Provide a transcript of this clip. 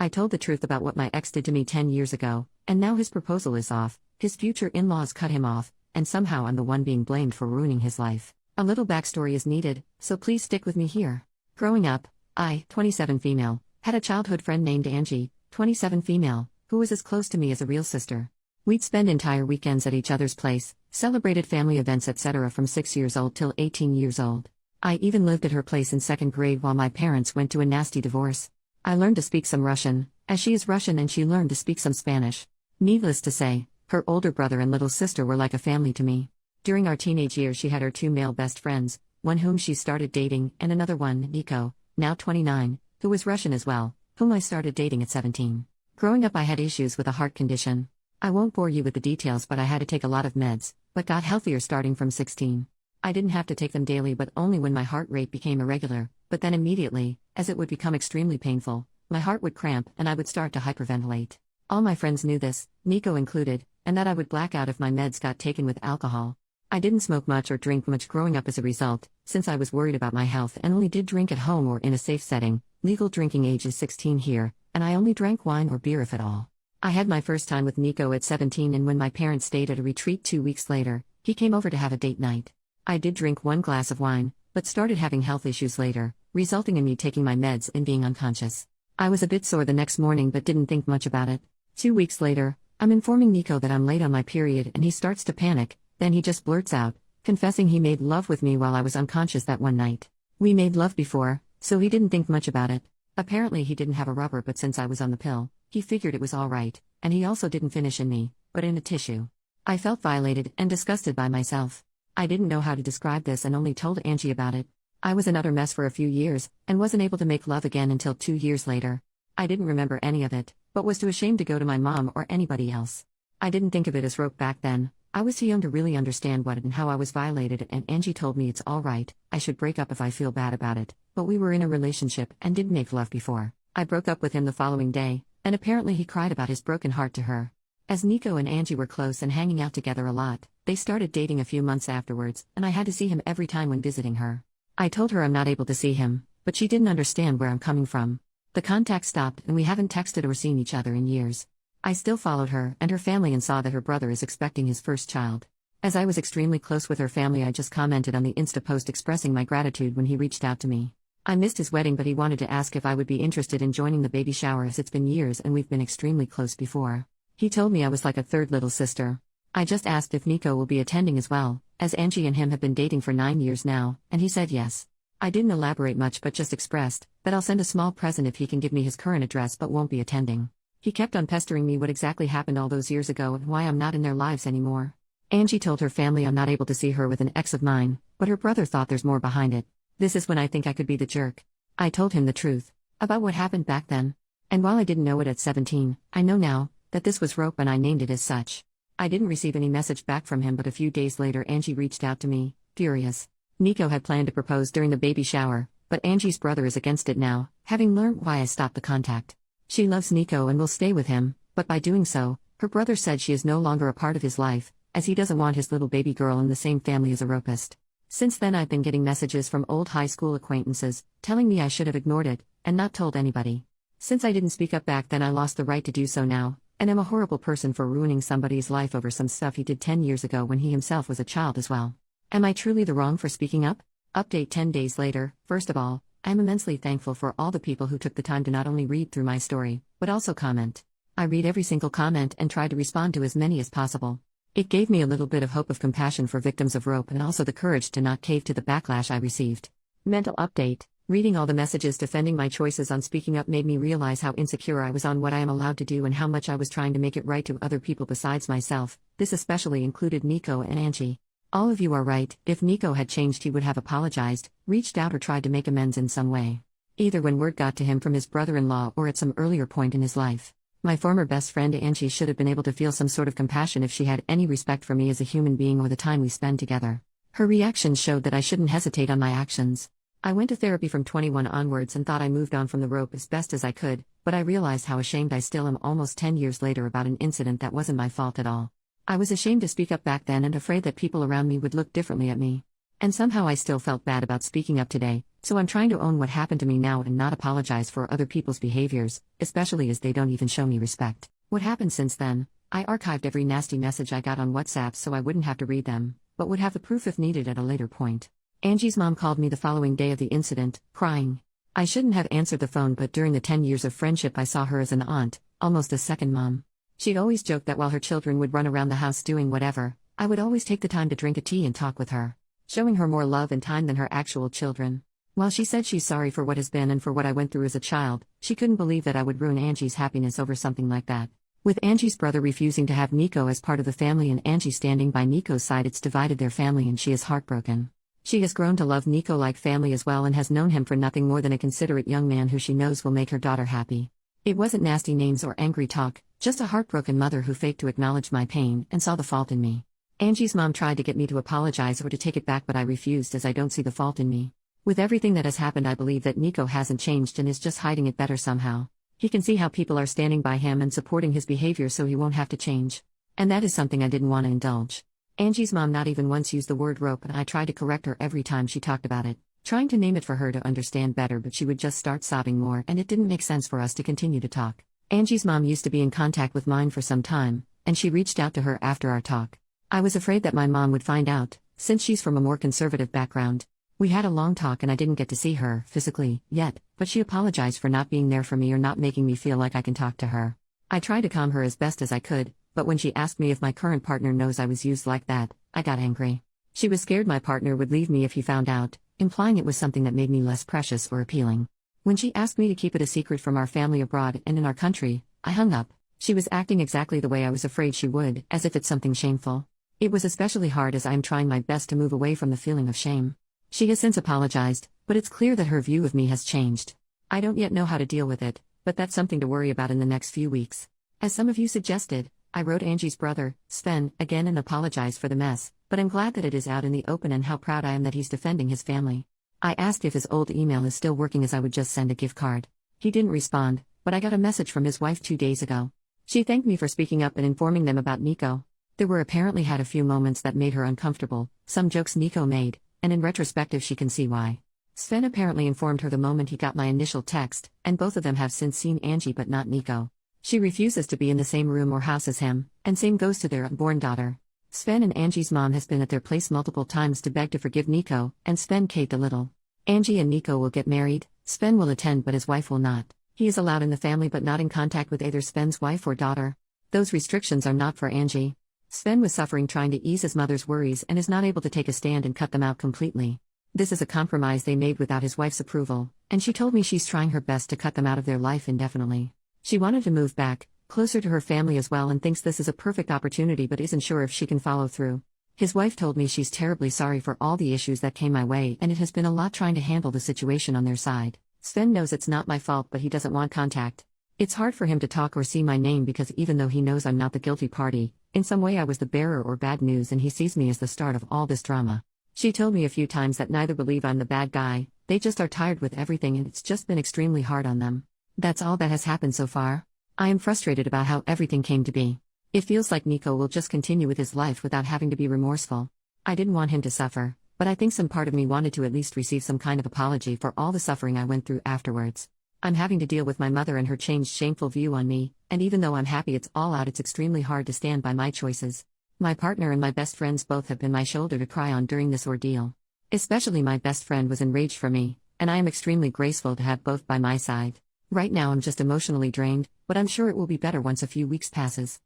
I told the truth about what my ex did to me 10 years ago, and now his proposal is off, his future in-laws cut him off, and somehow I'm the one being blamed for ruining his life. A little backstory is needed, so please stick with me here. Growing up, I, 27 female, had a childhood friend named Angie, 27 female, who was as close to me as a real sister. We'd spend entire weekends at each other's place, celebrated family events etc. from 6 years old till 18 years old. I even lived at her place in 2nd grade while my parents went to a nasty divorce. I learned to speak some Russian, as she is Russian, and she learned to speak some Spanish. Needless to say, her older brother and little sister were like a family to me. During our teenage years she had her 2 male best friends, one whom she started dating and another one, Nico, now 29, who was Russian as well, whom I started dating at 17. Growing up I had issues with a heart condition. I won't bore you with the details, but I had to take a lot of meds, but got healthier starting from 16. I didn't have to take them daily but only when my heart rate became irregular, but then immediately, as it would become extremely painful, my heart would cramp and I would start to hyperventilate. All my friends knew this, Nico included, and that I would black out if my meds got taken with alcohol. I didn't smoke much or drink much growing up as a result, since I was worried about my health and only did drink at home or in a safe setting. Legal drinking age is 16 here, and I only drank wine or beer if at all. I had my first time with Nico at 17, and when my parents stayed at a retreat 2 weeks later, he came over to have a date night. I did drink 1 glass of wine, but started having health issues later, resulting in me taking my meds and being unconscious. I was a bit sore the next morning but didn't think much about it. 2 weeks later, I'm informing Nico that I'm late on my period and he starts to panic, then he just blurts out, confessing he made love with me while I was unconscious that one night. We made love before, so he didn't think much about it. Apparently he didn't have a rubber, but since I was on the pill, he figured it was alright, and he also didn't finish in me, but in a tissue. I felt violated and disgusted by myself. I didn't know how to describe this and only told Angie about it. I was another mess for a few years, and wasn't able to make love again until 2 years later. I didn't remember any of it, but was too ashamed to go to my mom or anybody else. I didn't think of it as rope back then. I was too young to really understand what and how I was violated, and Angie told me it's alright, I should break up if I feel bad about it, but we were in a relationship and didn't make love before. I broke up with him the following day, and apparently he cried about his broken heart to her. As Nico and Angie were close and hanging out together a lot, they started dating a few months afterwards, and I had to see him every time when visiting her. I told her I'm not able to see him, but she didn't understand where I'm coming from. The contact stopped and we haven't texted or seen each other in years. I still followed her and her family and saw that her brother is expecting his first child. As I was extremely close with her family, I just commented on the Insta post expressing my gratitude when he reached out to me. I missed his wedding, but he wanted to ask if I would be interested in joining the baby shower, as it's been years and we've been extremely close before. He told me I was like a third little sister. I just asked if Nico will be attending as well, as Angie and him have been dating for 9 years now, and he said yes. I didn't elaborate much but just expressed that I'll send a small present if he can give me his current address but won't be attending. He kept on pestering me what exactly happened all those years ago and why I'm not in their lives anymore. Angie told her family I'm not able to see her with an ex of mine, but her brother thought there's more behind it. This is when I think I could be the jerk. I told him the truth about what happened back then. And while I didn't know it at 17, I know now that this was rope and I named it as such. I didn't receive any message back from him, but a few days later Angie reached out to me, furious. Nico had planned to propose during the baby shower, but Angie's brother is against it now, having learned why I stopped the contact. She loves Nico and will stay with him, but by doing so, her brother said she is no longer a part of his life, as he doesn't want his little baby girl in the same family as a rapist. Since then I've been getting messages from old high school acquaintances, telling me I should have ignored it, and not told anybody. Since I didn't speak up back then, I lost the right to do so now, and am a horrible person for ruining somebody's life over some stuff he did 10 years ago when he himself was a child as well. Am I truly the wrong for speaking up? Update 10 days later. First of all, I am immensely thankful for all the people who took the time to not only read through my story, but also comment. I read every single comment and try to respond to as many as possible. It gave me a little bit of hope of compassion for victims of rope and also the courage to not cave to the backlash I received. Mental update. Reading all the messages defending my choices on speaking up made me realize how insecure I was on what I am allowed to do and how much I was trying to make it right to other people besides myself. This especially included Nico and Angie. All of you are right. If Nico had changed, he would have apologized, reached out, or tried to make amends in some way. Either when word got to him from his brother-in-law or at some earlier point in his life. My former best friend Angie should have been able to feel some sort of compassion if she had any respect for me as a human being or the time we spend together. Her reactions showed that I shouldn't hesitate on my actions. I went to therapy from 21 onwards and thought I moved on from the rope as best as I could, but I realized how ashamed I still am almost 10 years later about an incident that wasn't my fault at all. I was ashamed to speak up back then and afraid that people around me would look differently at me. And somehow I still felt bad about speaking up today, so I'm trying to own what happened to me now and not apologize for other people's behaviors, especially as they don't even show me respect. What happened since then? I archived every nasty message I got on WhatsApp so I wouldn't have to read them, but would have the proof if needed at a later point. Angie's mom called me the following day of the incident, crying. I shouldn't have answered the phone, but during the 10 years of friendship I saw her as an aunt, almost a second mom. She'd always joked that while her children would run around the house doing whatever, I would always take the time to drink a tea and talk with her, showing her more love and time than her actual children. While she said she's sorry for what has been and for what I went through as a child, she couldn't believe that I would ruin Angie's happiness over something like that. With Angie's brother refusing to have Nico as part of the family and Angie standing by Nico's side, it's divided their family and she is heartbroken. She has grown to love Nico like family as well and has known him for nothing more than a considerate young man who she knows will make her daughter happy. It wasn't nasty names or angry talk, just a heartbroken mother who faked to acknowledge my pain and saw the fault in me. Angie's mom tried to get me to apologize or to take it back, but I refused as I don't see the fault in me. With everything that has happened, I believe that Nico hasn't changed and is just hiding it better somehow. He can see how people are standing by him and supporting his behavior, so he won't have to change. And that is something I didn't want to indulge. Angie's mom not even once used the word rope, and I tried to correct her every time she talked about it, trying to name it for her to understand better, but she would just start sobbing more and it didn't make sense for us to continue to talk. Angie's mom used to be in contact with mine for some time, and she reached out to her after our talk. I was afraid that my mom would find out, since she's from a more conservative background. We had a long talk and I didn't get to see her, physically, yet, but she apologized for not being there for me or not making me feel like I can talk to her. I tried to calm her as best as I could, but when she asked me if my current partner knows I was used like that, I got angry. She was scared my partner would leave me if he found out, implying it was something that made me less precious or appealing. When she asked me to keep it a secret from our family abroad and in our country, I hung up. She was acting exactly the way I was afraid she would, as if it's something shameful. It was especially hard as I am trying my best to move away from the feeling of shame. She has since apologized, but it's clear that her view of me has changed. I don't yet know how to deal with it, but that's something to worry about in the next few weeks. As some of you suggested, I wrote Angie's brother, Sven, again and apologized for the mess, but I'm glad that it is out in the open and how proud I am that he's defending his family. I asked if his old email is still working as I would just send a gift card. He didn't respond, but I got a message from his wife 2 days ago. She thanked me for speaking up and informing them about Nico. There were apparently had a few moments that made her uncomfortable, some jokes Nico made, and in retrospective she can see why. Sven apparently informed her the moment he got my initial text, and both of them have since seen Angie but not Nico. She refuses to be in the same room or house as him, and same goes to their unborn daughter. Sven and Angie's mom has been at their place multiple times to beg to forgive Nico, and Sven caved a little. Angie and Nico will get married, Sven will attend but his wife will not. He is allowed in the family but not in contact with either Sven's wife or daughter. Those restrictions are not for Angie. Sven was suffering trying to ease his mother's worries and is not able to take a stand and cut them out completely. This is a compromise they made without his wife's approval, and she told me she's trying her best to cut them out of their life indefinitely. She wanted to move back, closer to her family as well, and thinks this is a perfect opportunity but isn't sure if she can follow through. His wife told me she's terribly sorry for all the issues that came my way and it has been a lot trying to handle the situation on their side. Sven knows it's not my fault but he doesn't want contact. It's hard for him to talk or see my name because even though he knows I'm not the guilty party, in some way I was the bearer or bad news and he sees me as the start of all this drama. She told me a few times that neither believe I'm the bad guy, they just are tired with everything and it's just been extremely hard on them. That's all that has happened so far. I am frustrated about how everything came to be. It feels like Nico will just continue with his life without having to be remorseful. I didn't want him to suffer, but I think some part of me wanted to at least receive some kind of apology for all the suffering I went through afterwards. I'm having to deal with my mother and her changed shameful view on me, and even though I'm happy it's all out, it's extremely hard to stand by my choices. My partner and my best friends both have been my shoulder to cry on during this ordeal. Especially my best friend was enraged for me, and I am extremely grateful to have both by my side. Right now I'm just emotionally drained, but I'm sure it will be better once a few weeks passes.